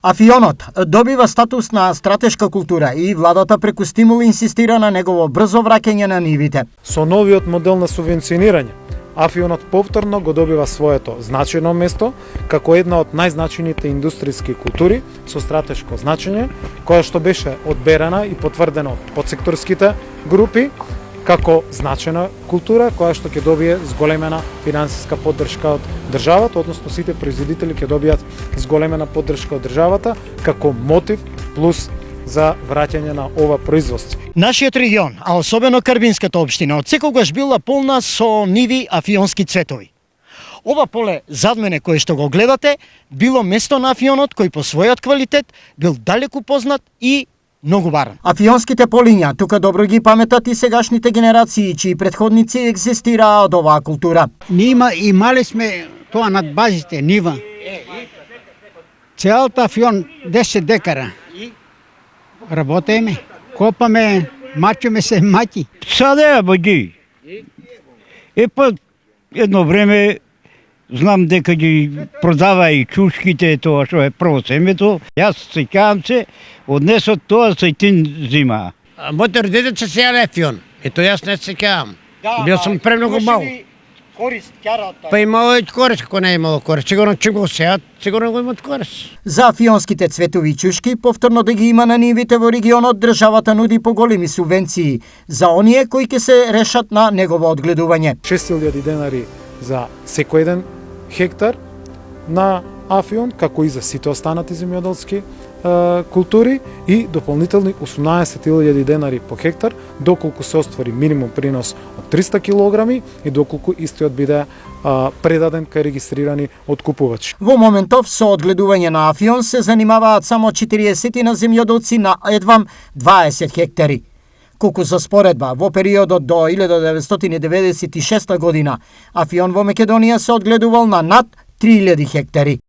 Афионот добива статус на стратешка култура и владата преку стимули инсистира на негово брзо враќање на нивите. Со новиот модел на субвенционирање, Афионот повторно го добива своето значајно место како една од најзначајните индустријски култури со стратешко значење, која што беше одберена и потврдена од подсекторските групи како значајна култура која што ќе добие зголемена финансиска поддршка од државата, односно сите производители ќе добијат зголемена поддршка од државата како мотив плюс за враќање на ова производство. Нашиот регион, а особено Карбинската општина, од секогаш била полна со ниви афионски цветови. Ова поле зад мене кое што го гледате било место на афионот кој по својот квалитет бил далеку познат и многу баран. Афионските полиња тука добро ги паметат и сегашните генерации чии предходници екзистираа од оваа култура. Имали сме тоа над базите, нива. Целата Афион 10 декара. Работеме, копаме, мачуме се маки. Саде боги. Па едно време знам дека ги продава и чушките, тоа што е прво семето. Јас сеќавам се, однесот тоа сеќин зима. Моите родители се сејале Афион, ето јас не сеќавам. Бил сум премногу мал. Па имало и корист, како не имало корист. Сигурно че го сеат, сигурно го имат корист. За афионските цветови чушки, повторно да ги има на нивите во регионот, државата нуди поголеми субвенции за оние кои ќе се решат на негово одгледување. 6000 денари за секој еден хектар на Афион, како и за сите останати земјоделски култури и дополнителни 18.000 денари по хектар, доколку се оствари минимум принос од 300 килограми и доколку истиот биде предаден кај регистрирани откупувачи. Во моментов со одгледување на Афион се занимаваат само 40 на земјоделци на едвам 20 хектари. Колку за споредба, во периодот до 1996 година, Афион во Македонија се одгледувал на над 3000 хектари.